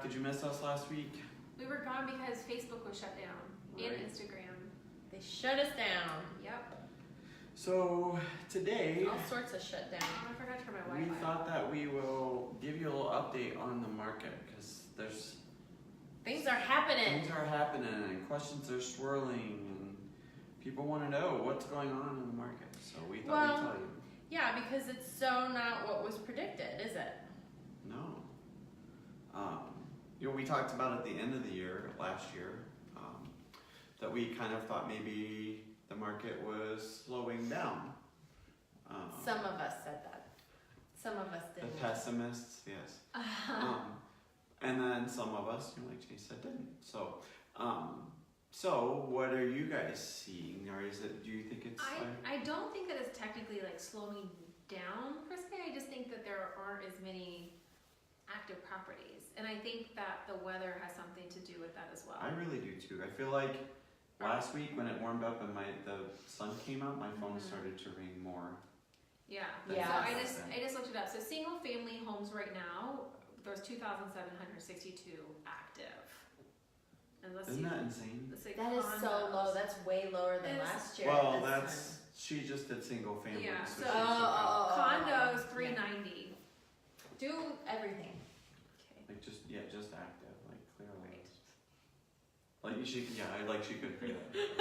Did you miss us last week? We were gone because Facebook was shut down and Right. Instagram. They shut us down. Yep. So today All sorts of shut down. Oh, I forgot to turn my we Wi-Fi. thought that we will give you a little update on the market because there's Things are happening. things are happening and questions are swirling and people want to know what's going on in the market. So we thought Well, we'd tell you. Yeah, because it's so not what was predicted, is it? No. We talked about at the end of the year, last year, that we kind of thought maybe the market was slowing down. Some of us said that. Some of us The didn't. pessimists, yes. And then some of us, like Jay said, didn't. So what are you guys seeing, or do you think it's? I don't think that it's technically like slowing down per se. I just think that there aren't as many active properties, and I think that the weather has something to do with that as well. I really do too. I feel like last week when it warmed up and the sun came out, my phone started to ring more. Yeah. Yeah. So I just looked it up. So single family homes right now, there's 2,762 active. And let's Isn't see. that insane? Let's say That is so condos. low. That's way lower than It's- last year. Well, at this that's time. she just did single family. Yeah, So so- she took out, Condos Yeah. 390. Do everything. Okay. like just active, like clearly. Right. Like she could feel it.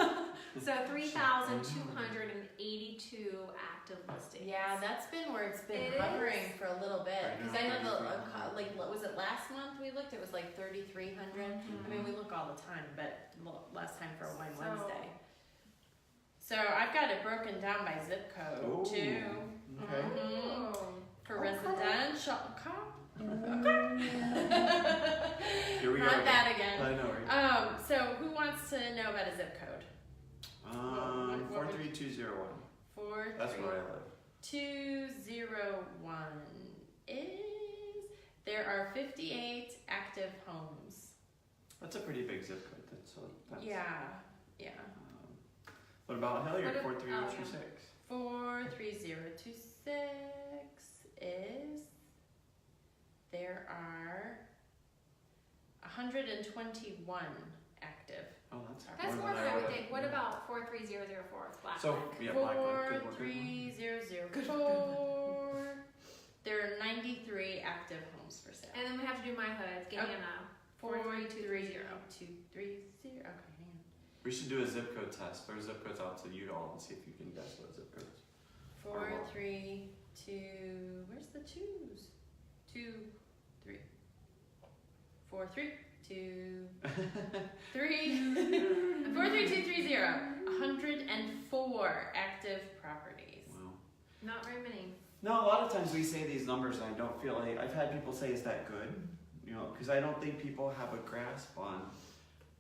So 3,282 active listings. Yeah, that's been where it's been It hovering is. for a little bit. Right Because now, I know the 3,300. like was it last month we looked? It was like 3,300. I mean, we look all the time, but last time for Wine So- Wednesday. So I've got it broken down by zip code Ooh, too. Okay. Mhm. Oh. For Okay. residential. Here we go. Not that again. I know. Right? So who wants to know about a zip code? what would- 43201. 4 That's 3 where I live. 201 is there are 58 active homes. That's a pretty big zip code. That's Yeah. What about Hilliard? What if- 43026. 43026 is there are 121 active. Oh, that's That's more more than I would would've- think. What about 43004? It's Black So Rock. yeah, Blackwood. Good one, good one. 43004. There are 93 active homes for sale. And then we have to do my hood, Guyana. 43230. 230. Okay, hang on. We should do a zip code test. Throw zip codes out to you all and see if you can guess what zip codes. 432. Where's the twos? 2 3 4 3 2 3 43230. 104 active properties. Wow. Not very many. No, a lot of times we say these numbers and I don't feel like I've had people say, "Is that good?" Because I don't think people have a grasp on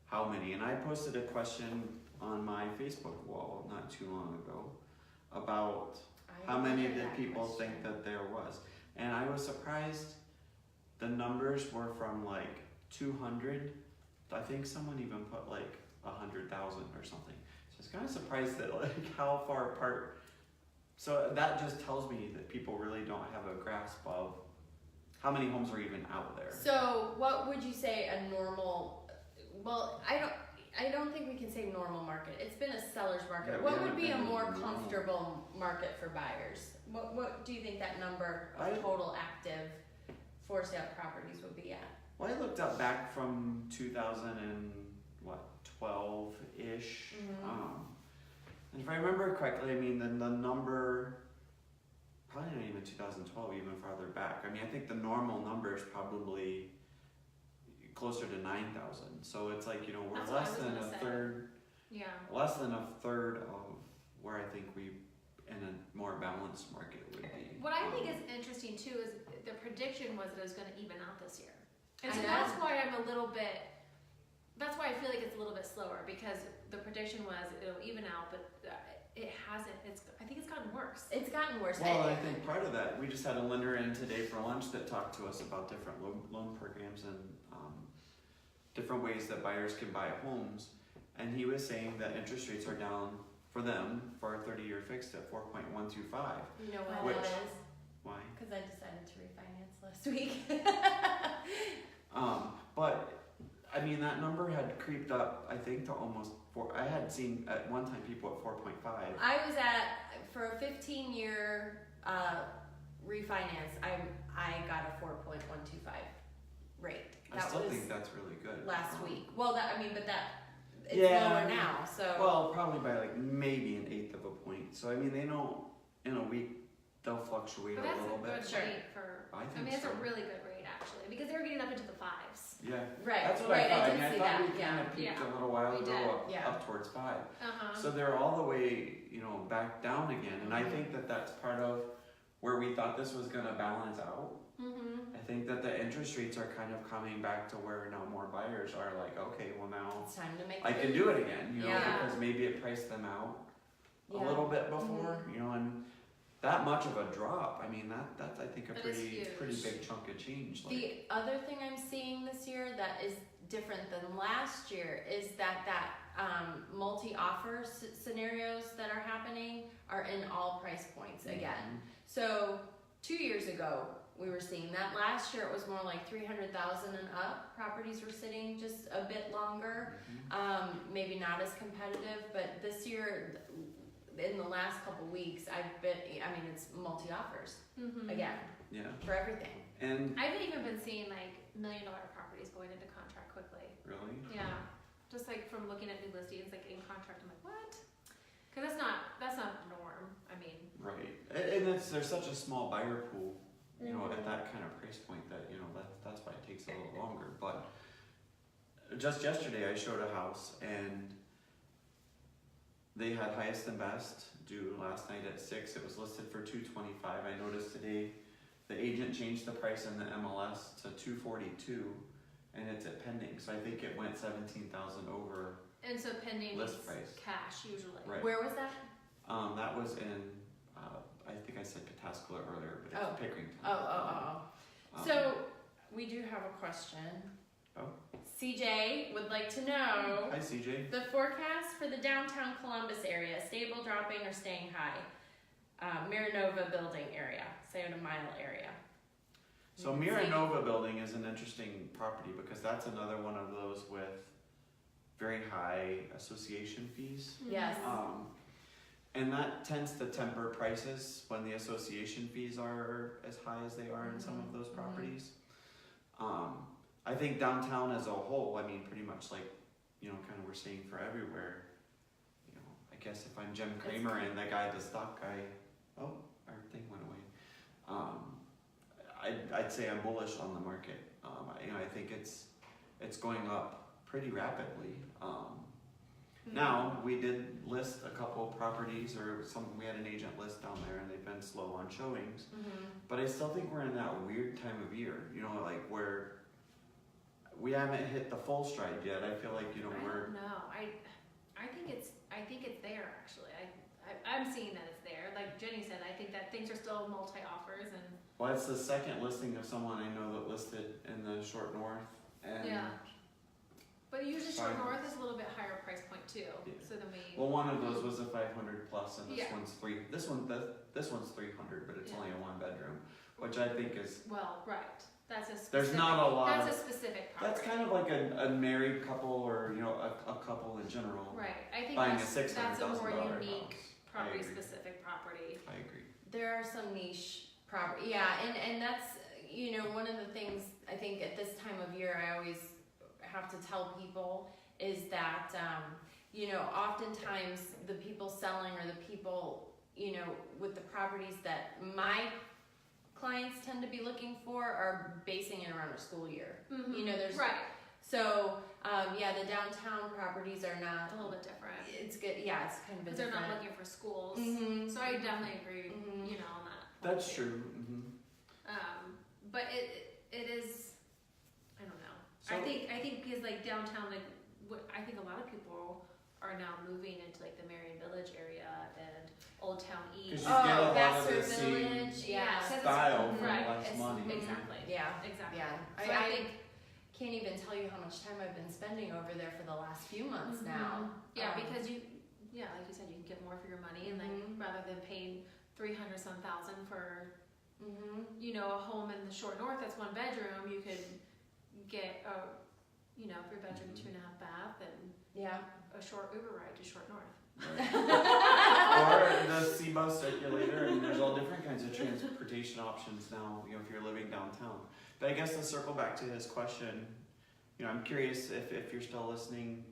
how many. And I posted a question on my Facebook wall not too long ago about how many wondered did that people question. think that there was, and I was surprised. The numbers were from like 200. I think someone even put like 100,000 or something. So I was kind of surprised that like how far apart. So that just tells me that people really don't have a grasp of how many homes are even out there. So, what would you say a normal? Well, I don't think we can say normal market. It's been a seller's market. Yeah, we What would haven't be a been more normal. comfortable market for buyers? What do you think that number of I- total active for sale properties would be at? Well, I looked up back from 2012-ish. Mhm. And if I remember correctly, I mean, then the number, probably not even 2012, even farther back. I mean, I think the normal number is probably closer to 9,000. So it's like, we're That's what I less was than gonna a say. third, Yeah. less than a third of where I think we, in a more balanced market, would be. What I think is interesting too is the prediction was that it was going to even out this year. And I so know. that's why I feel like it's a little bit slower because the prediction was it'll even out, but it hasn't. I think it's gotten worse. It's gotten worse. Well, I think part of that, we just had a lender in today for lunch that talked to us about different loan programs and different ways that buyers can buy homes. And he was saying that interest rates are down for them for a 30-year fixed at 4.125. You know what Which- that is? Why? Because I decided to refinance last week. But I mean, that number had creeped up, I think, to almost 4. I had seen at one time people at 4.5. I was for a 15-year refinance, I got a 4.125 rate. I still think that's really good. Last week. Well, it's Yeah. lower now, so. Well, probably by like maybe an eighth of a point. So I mean, they know in a week they'll fluctuate But a that's little a bit. good Sure. rate for, I I think mean, that's so. a really good rate actually, because they were getting up into the 5s. Yeah. Right, That's what right, I thought. I mean, did I see thought that, we kind yeah. of peaked Yeah. a little while We ago did. up, Yeah. up towards 5. Uh-huh. So they're all the way, back down again. And I think that that's part of where we thought this was going to balance out. Mm-hmm. I think that the interest rates are kind of coming back to where now more buyers are like, okay, well now It's time to make I can do it again, Yeah. because maybe it priced them out Yeah. a little bit before, Mm-hmm. and that much of a drop. I mean, that's I think a That is pretty huge. big chunk of change. Like, The other thing I'm seeing this year that is different than last year is that multi-offer scenarios that are happening are in all price points again. So 2 years ago, we were seeing that. Last year, it was more like 300,000 and up. Properties were sitting just a bit longer. Maybe not as competitive, but this year, in the last couple weeks, it's multi-offers Mm-hmm. again Yeah, for everything. and I've even been seeing like $1 million properties going into contract quickly. really, Yeah, just like from looking at new listings, like in contract, I'm like, what? Because that's not the norm. I mean, right, and there's such a small buyer pool, at that kind of price point that that's why it takes a little longer. But just yesterday, I showed a house and they had highest and best due last night at 6. It was listed for $225. I noticed today the agent changed the price in the MLS to $242, and it's at pending. So I think it went $17,000 over. and so pending List means price. cash usually. Right. Where was that? That was in I think I said Pataskala earlier, but it's Oh. Pickerington. So we do have a question. Oh. CJ would like to know Hi, CJ. the forecast for the downtown Columbus area, stable, dropping, or staying high. Miranova building area, Sayota Mile area. So Miranova building is an interesting property because that's another one of those with very high association fees. Yes. And that tends to temper prices when the association fees are as high as they are in some of those properties. I think downtown as a whole, I mean, pretty much like, kind of we're seeing for everywhere. I guess if I'm Jim Kramer and the stock guy, oh, our thing went away. I'd say I'm bullish on the market. I think it's going up pretty rapidly. Now, we did list a couple properties, we had an agent list down there, and they've been slow on showings. But I still think we're in that weird time of year, like where we haven't hit the full stride yet. I feel like, I don't know. I think it's there actually. I'm seeing that it's there. Like Jenny said, I think that things are still multi-offers and well, it's the second listing of someone I know that listed in the short north, and yeah. But usually Short Fine. North is a little bit higher price point too. Yeah. So then we. well, one of those was a 500 plus, and this Yeah. one's 3. This one's 300, but it's Yeah. only a 1-bedroom, which I think is. Well, right. That's a specific. There's not a lot. That's a specific property. That's kind of like a married couple, or a couple in general. Right. I think Buying a that's a more $600,000 unique house. property I agree. specific property. I agree. There are some niche property, yeah, and that's, one of the things I think at this time of year I always have to tell people is that, oftentimes the people selling or the people, with the properties that my clients tend to be looking for are basing it around a school year. There's right. So, the downtown properties are not. It's a little bit different. It's good, yeah, it's kind of a Because they're different. not looking for schools. Mhm. So I definitely agree. Mhm. On that. That's point, too. true. But it is. I don't know. So- I think because like downtown, I think a lot of people are now moving into like the Marion Village area and Old Town East. 'Cause you get a lot of Vassar the same Village, yeah. Because it's- style for right, less it's- money. Exactly. Yeah, Exactly. yeah. So I think. Can't even tell you how much time I've been spending over there for the last few months Mhm. now. Yeah, because like you said, you can get more for your money, and like Mhm. rather than paying $300-some thousand for Mhm. a home in the Short North that's 1 bedroom, you could get a, you know, 3-bedroom, 2.5 bath, and Yeah. a short Uber ride to Short North. Or the C-Bus circulator, and there's all different kinds of transportation options now, you know, if you're living downtown. But I guess to circle back to his question, you know, I'm curious if you're still listening,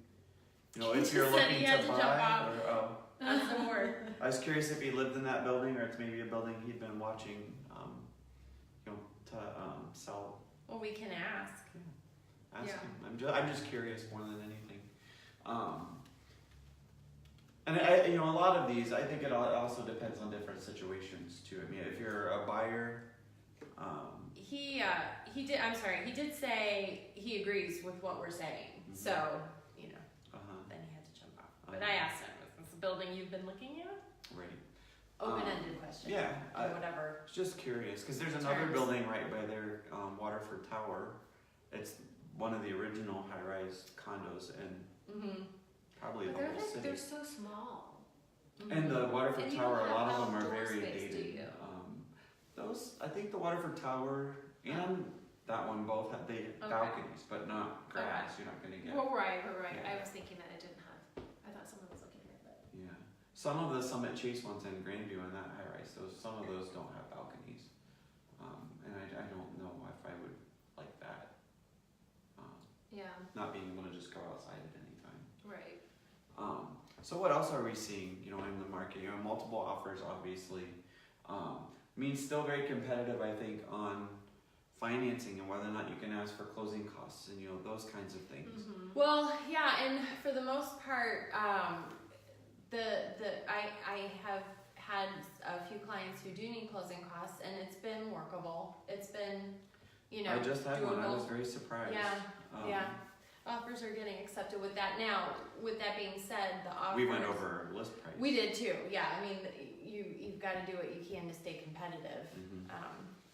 you know, He if you're just said looking he to had to jump buy, off. or, That's the word. I was curious if he lived in that building, or it's maybe a building he'd been watching, you know, to sell. Well, we can ask. Ask Yeah. him. I'm just curious more than anything. And I, you know, a lot of these, I think it also depends on different situations too. I mean, if you're a buyer, He did. I'm sorry. He did say he agrees with what we're saying. Mhm. So, you know, uh-huh, then he had to jump off. But I asked him, "Is this a building you've been looking at?" right. Open-ended question. Yeah, I Or whatever. was just curious because there's another Terms. building right by their Waterford Tower. It's one of the original high-rise condos in Mm-hmm. probably But the they're whole like, city. they're so small. And the Waterford And you Tower, don't a lot have of them are outdoor very space, do dated. you? Those, I think the Waterford Tower and that one both have balconies, but not grass. You're not gonna get. Well, right. Yeah. I was thinking that it didn't have, I thought someone was looking at it, but. Yeah, some of the Summit Chase ones in Grandview and that high rise, some of those don't have balconies, and I don't know if I would like that. Yeah, Not being able to just go outside at any time. right. So what else are we seeing, you know, in the market? You know, multiple offers, obviously. Means still very competitive, I think, on financing and whether or not you can ask for closing costs and, you know, those kinds of things. Mm-hmm. Well, yeah, and for the most part, I have had a few clients who do need closing costs, and it's been workable. It's been, you know, I just had one, I was doable. very surprised. Yeah, Um, yeah. Offers are getting accepted with that. Now, with that being said, the offers. We went over list price. We did too. Yeah, I mean, you've got to do what you can to stay competitive, Mhm.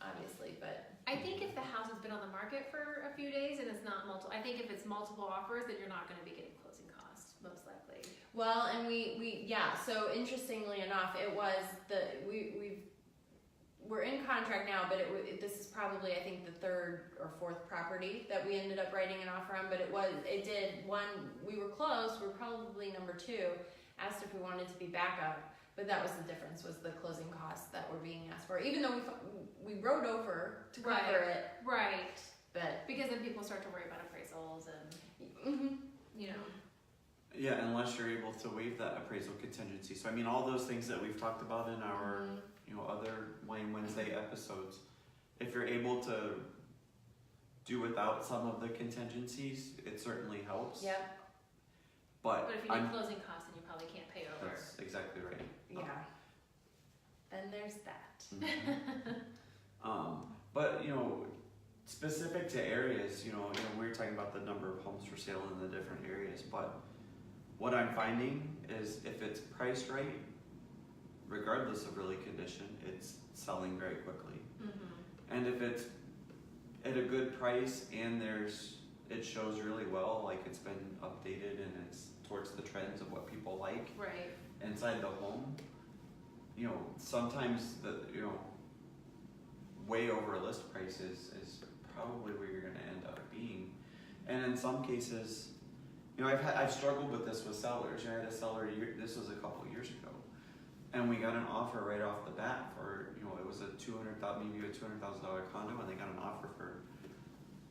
obviously. But I think if the house has been on the market for a few days and it's not I think if it's multiple offers, then you're not gonna be getting closing costs, most likely. well, and we yeah. So interestingly enough, it was we're in contract now, but this is probably I think the third or fourth property that we ended up writing an offer on. But it did one. We were close. We're probably number 2. Asked if we wanted to be backup, but that was the difference, was the closing costs that were being asked for. Even though we wrote over to cover it, Right, but because then people start to worry about appraisals and, mhm. you know. Yeah, unless you're able to waive that appraisal contingency. So I mean, all those things that we've talked about in our, Mhm. you know, other Wine Wednesday episodes, if you're able to do without some of the contingencies, it certainly helps. Yep. But But if you need closing costs, then you probably can't pay over. that's exactly right. Yeah. Then there's that. But you know, specific to areas, you know, we were talking about the number of homes for sale in the different areas, but what I'm finding is if it's priced right, regardless of really condition, it's selling very quickly. Mm-hmm. And if it's at a good price and it shows really well, like it's been updated and it's towards the trends of what people like Right. inside the home, you know, sometimes way over a list price is probably where you're gonna end up being. And in some cases, you know, I've struggled with this with sellers. I had a seller, this was a couple of years ago, and we got an offer right off the bat for, you know, it was maybe a $200,000 condo, and they got an offer for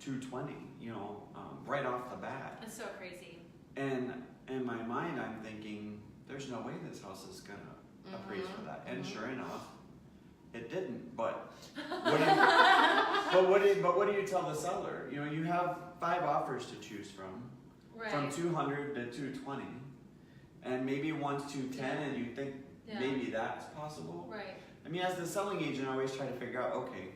$220,000, you know, right off the bat. That's so crazy. And in my mind, I'm thinking, there's no way this house is gonna appraise for that. And Mhm. sure enough, it didn't. But what do you tell the seller? You know, you have 5 offers to choose from Right. 200 to 220, and maybe one's 210, and you think Yeah. maybe that's possible. Right. I mean, as the selling agent, I always try to figure out, okay,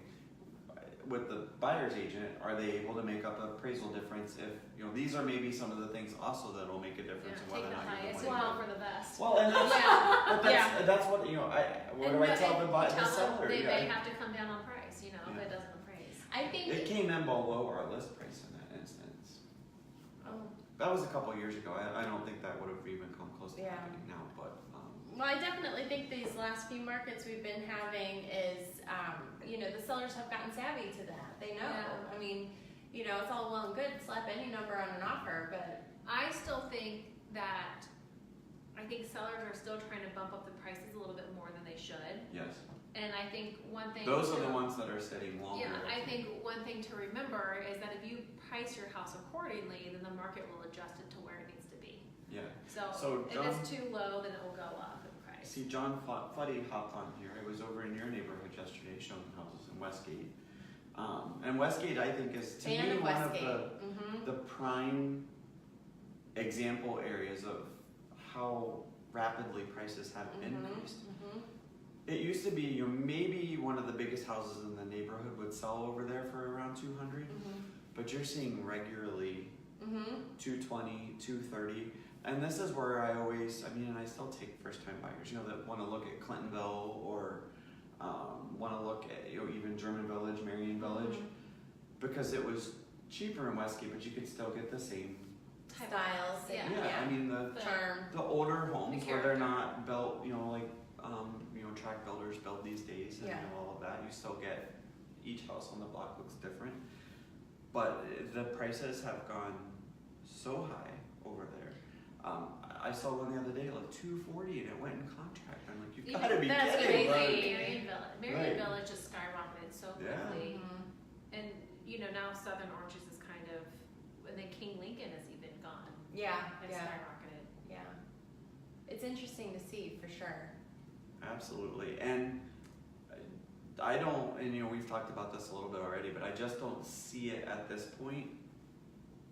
with the buyer's agent, are they able to make up an appraisal difference? If, you know, these are maybe some of the things also that will make a difference in Yeah, whether take or the not you're highest the and one. hope for the best. Well, and that's, Yeah. but that's what, you know, what do I tell the Tell seller? them they Yeah. have to come down on price, you know, if Yeah. it doesn't appraise. I think. It came in below our list price in that instance. Oh. That was a couple years ago. I don't think that would have even come close to Yeah. happening now, but, Well, I definitely think these last few markets we've been having is, you know, the sellers have gotten savvy to that. They know. Yeah. I mean, you know, it's all well and good, slap any number on an offer, but I still think that, I think sellers are still trying to bump up the prices a little bit more than they should. Yes. And I think one thing. Those are the ones that are sitting longer. Yeah, I think one thing to remember is that if you price your house accordingly, then the market will adjust it to where it needs to be. Yeah. So So if it's too low, then it will go up in price. See, John Fuddy hopped on here. I was over in your neighborhood yesterday showing houses in Westgate. And Westgate, I think, is to fan me of one Westgate. of the prime example areas of how rapidly prices have increased. It used to be, you know, maybe one of the biggest houses in the neighborhood would sell over there for around 200, but you're seeing regularly 220, 230. And this is where I always, I mean, and I still take first time buyers, you know, that want to look at Clintonville or want to look at, you know, even German Village, Marion Village, because it was cheaper in Westgate, but you could still get the same. Type of Styles, house, yeah. I mean, the Charm. older homes The where they're character. not built, you know, like, you know, track builders build these days and Yeah. you know, all of that, you still get, each house on the block looks different. But the prices have gone so high over there. I saw one the other day, like 240 and it went in contract. I'm like, you've Even- gotta be that's kidding. crazy. Marion Village. Marion Right. Village just skyrocketed so Yeah. quickly. And, you know, now Southern Oranges is kind of, and then King Lincoln has even gone. Yeah, It's yeah, skyrocketed. yeah. It's interesting to see for sure. Absolutely. And I don't, and you know, we've talked about this a little bit already, but I just don't see it at this point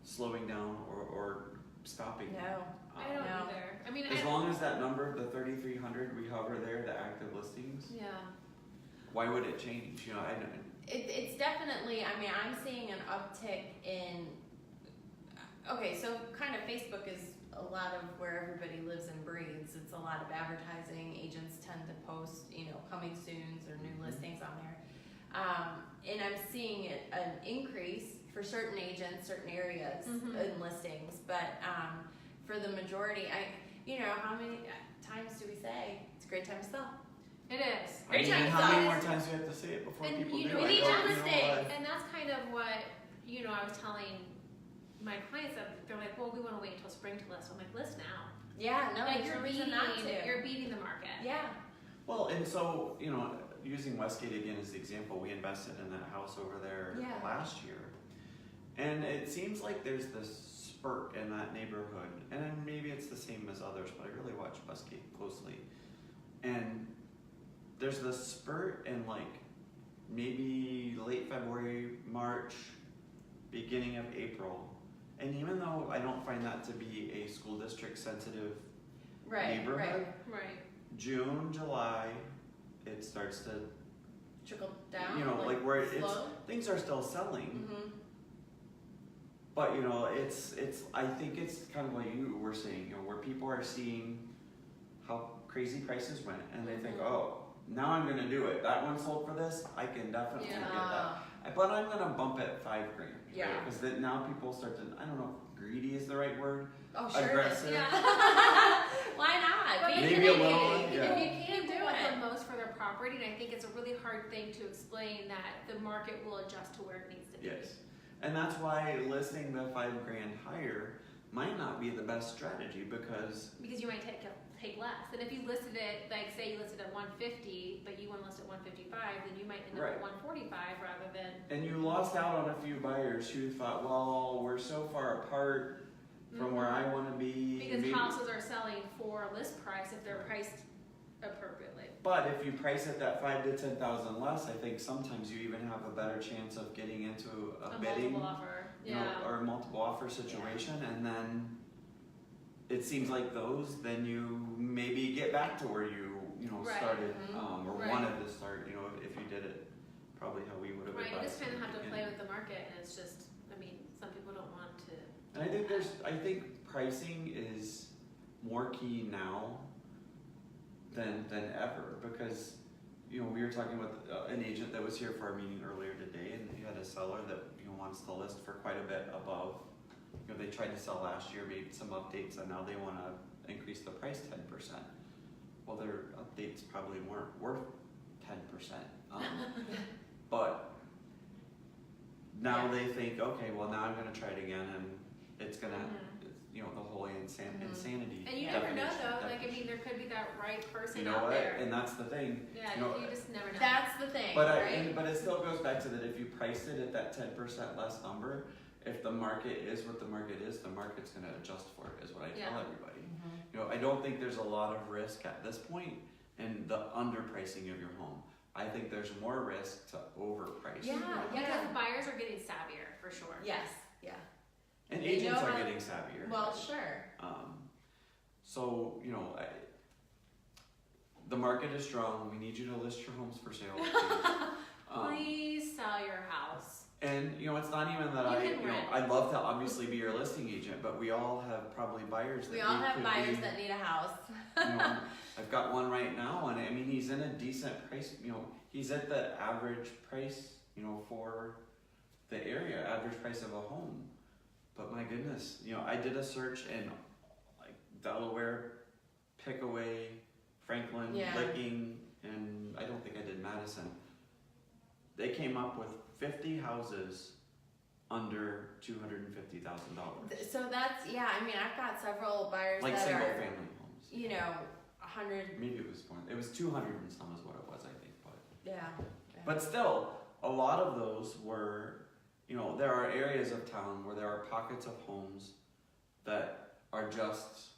slowing down or stopping. No. I don't No. either. I mean, As long as that number, the 3,300, we hover there, the active listings, yeah. why would it change? You know, I don't. It's definitely, I mean, I'm seeing an uptick in, okay, so kind of Facebook is a lot of where everybody lives and breathes. It's a lot of advertising. Agents tend to post, you know, coming soons or new listings on there. And I'm seeing an increase for certain agents, certain areas in listings. But for the majority, you know, how many times do we say it's a great time to sell? It is. I mean, Great time to how many sell. more times do you have to say it before And people you do know, it? we need I to don't know understand. why. And that's kind of what, you know, I was telling my clients that they're like, well, we want to wait until spring to list. I'm like, list now. Yeah, no, Like there's no reason not to. you're beating the market. Yeah. Well, and so, you know, using Westgate again as the example, we invested in that house over there Yeah. last year. And it seems like there's this spurt in that neighborhood. And then maybe it's the same as others, but I really watch Westgate closely. And there's this spurt in like maybe late February, March, beginning of April. And even though I don't find that to be a school district sensitive Right, neighborhood, right. Right. June, July, it starts to, Trickle down. you know, like where it's, slow. things are still selling, Mm-hmm. but you know, it's, I think it's kind of like you were saying, you know, where people are seeing how crazy prices went and they think, oh, now I'm gonna do it. That one sold for this, I can definitely get that. But I'm gonna bump it $5,000. Yeah. Because then now people start to, I don't know if greedy is the right word. Oh, sure. Aggressive. Yeah. Why not? But Maybe maybe a little, if yeah. you can't Do do what it. the most for their property, and I think it's a really hard thing to explain that the market will adjust to where it needs to be. Yes. And that's why listing the $5,000 higher might not be the best strategy because Because you might take less. And if you listed it, like say you listed at 150, but you want to list at 155, then you might end up Right. at 145 rather than. and you lost out on a few buyers who thought, well, we're so far apart from where I want to be. Because maybe- houses are selling for list price if they're priced appropriately. But if you price it that 5,000 to 10,000 less, I think sometimes you even have a better chance of getting into a bidding, multiple offer. you Yeah. know, or a multiple offer situation, and then it seems like those, then you maybe get back to where you know Right. started or Right. wanted to start. You know, if you did it probably how we would have Right, you advised just kind in of the have to play beginning. with the market, and it's just, I mean, some people don't want to. And I think pricing is more key now than ever because you know we were talking with an agent that was here for our meeting earlier today, and he had a seller that you know wants to list for quite a bit above. You know, they tried to sell last year, made some updates, and now they want to increase the price 10%. Well, their updates probably weren't worth 10%, but now Yeah. they think, okay, well now I'm gonna try it again, and it's gonna, you know, the whole insanity. And you never know definition- though, like, I definition. mean, there could be that right person You know out what? there. And that's the thing. Yeah, you know, you just never know. That's the thing, But right? but it still goes back to that if you priced it at that 10% less number, if the market is what the market is, the market's gonna adjust for it, is what I tell Yeah. everybody. Mhm. You know, I don't think there's a lot of risk at this point in the underpricing of your home. I think there's more risk to overprice. Yeah, Because buyers are getting savvier, for sure. Yes, yeah. And They agents know are how- getting savvier. Well, sure. So, you know, the market is strong. We need you to list your homes for sale. Please. Please sell your house. And you know, it's not even that You can rent. I'd love to obviously be your listing agent, but we all have probably buyers that We all have could buyers be, that need a house. you know, I've got one right now, and I mean, he's in a decent price. You know, he's at the average price, you know, for the area, average price of a home. But my goodness, you know, I did a search in like Delaware, Pickaway, Franklin, Yeah. Licking, and I don't think I did Madison. They came up with 50 houses under $250,000, So that's, yeah, I mean, I've got several buyers like that single are, family homes. you know, 100, Maybe it was more. It was 200 and some is what it was, I think. yeah. But still, a lot of those were, you know, there are areas of town where there are pockets of homes that are just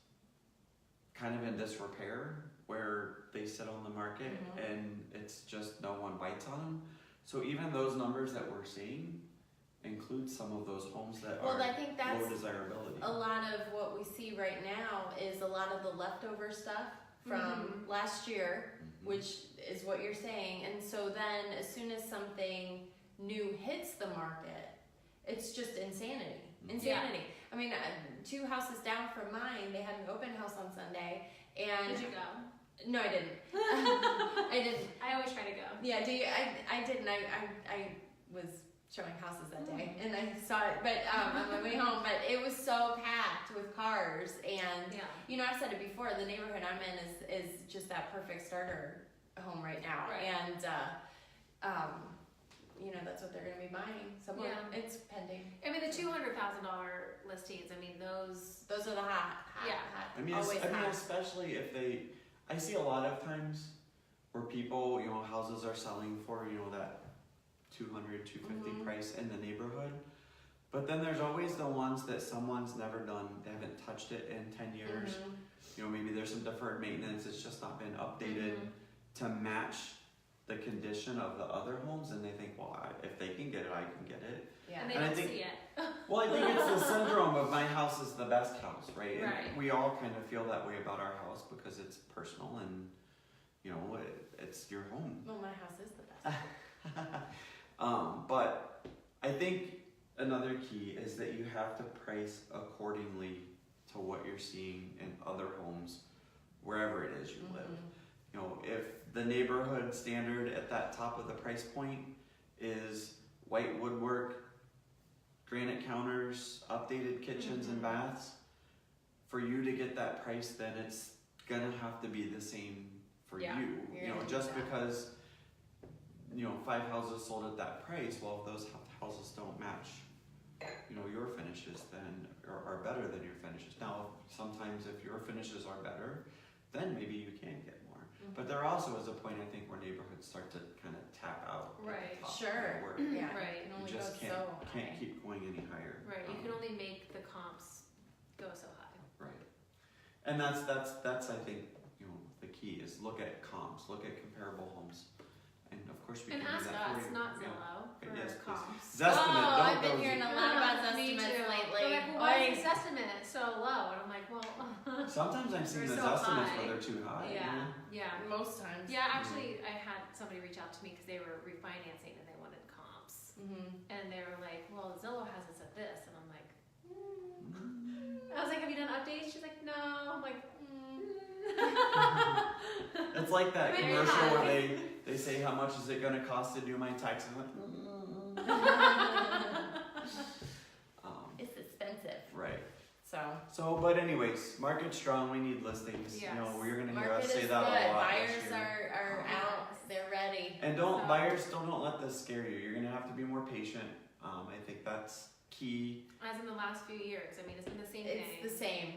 kind of in disrepair, where they sit on the market Mhm. and it's just no one bites on them. So even those numbers that we're seeing include some of those homes that Well, are I think that's low desirability. a lot of what we see right now is a lot of the leftover stuff from last year, Mhm. which is what you're saying. And so then as soon as something new hits the market, it's just insanity. Mhm. Insanity. I mean, 2 houses down from mine, they had an open house on Sunday, and Did you go? no, I didn't. I didn't. I always try to go. Yeah, do you? I didn't. I was showing houses that day, and I saw it, but on my way home. But it was so packed with cars, and Yeah. you know, I've said it before. The neighborhood I'm in is just that perfect starter home right now, Right. and you know, that's what they're going to be buying. Somewhere Yeah. it's pending. I mean, the $200,000 listings, I mean, those, Those are the hot, Yeah. I mean, always hot. especially if I see a lot of times where people, you know, houses are selling for, you know, that 200, 250 Mhm. price in the neighborhood. But then there's always the ones that someone's never done, they haven't touched it in 10 years. Mhm. You know, maybe there's some deferred maintenance, it's just not been updated Mhm. to match the condition of the other homes, and they think, well, if they can get it, I can get it. Yeah. and they And I don't think- see it. Well, I think it's the syndrome of my house is the best house, right? And Right. we all kind of feel that way about our house because it's personal and, you know, it's your home. Well, my house is the best. But I think another key is that you have to price accordingly to what you're seeing in other homes, wherever it is you live. Mhm. You know, if the neighborhood standard at that top of the price point is white woodwork, granite counters, updated kitchens and Mhm. baths, for you to get that price, then it's gonna have to be the same for Yeah, you. you're You know, gonna just do that. because, you know, 5 houses sold at that price, well, if those houses don't match, you know, your finishes then are better than your finishes. Now, sometimes if your finishes are better, then maybe you can get more. But there also is a point, I think, where neighborhoods start to kind of tap out. at the Right. top, Sure. where Yeah. Right. It can You only just go can't, so can't high. keep going any higher. Right, you can only make the comps go so high. Right. And that's I think, you know, the key is look at comps, look at comparable homes. And of course we And can do ask that for us, you. not Yeah. Zillow, for Yes, please. comps. Zestimate, Oh, don't I've been go hearing Z- a lot about Me Zestimates too. lately. They're like, well, why Oy. is the estimate so low? And I'm like, well, Sometimes I'm seeing They're the so estimates high. where they're too high. you yeah, know? yeah. Most times. Yeah, actually, I had somebody reach out to me because they were refinancing and they wanted comps. Mm-hmm. And they were like, well, Zillow has us at this. And I'm like, Mm. I was like, have you done updates? She's like, no. I'm like, It's like that Maybe commercial not. where they say how much is it going to cost to do my taxes. I'm like, It's expensive. right. So But anyways, market strong. We need listings. You know, Yes. you're going to hear market us say is that good. a lot Buyers this year. are out. Yes. They're ready. And So- buyers still don't let this scare you. You're gonna have to be more patient. I think that's key, As in the last few years, I mean, it's been the same thing. It's the same.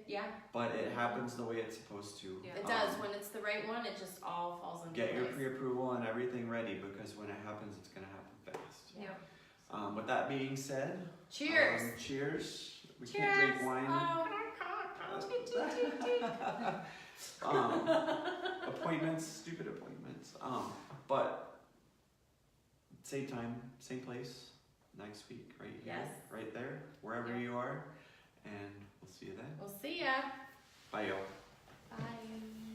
Yeah, but it happens the way it's supposed to. Yeah. it does. When it's the right one, it just all falls into Get your place. pre-approval and everything ready, because when it happens, it's gonna happen fast. Yeah. With that being said, Cheers. Cheers. We Cheers. can't drink wine. Oh. Appointments, stupid appointments. But same time, same place, next week, right here, Yes. right there, wherever Yeah. you are, and we'll see you then. We'll see ya. Bye, y'all. Bye.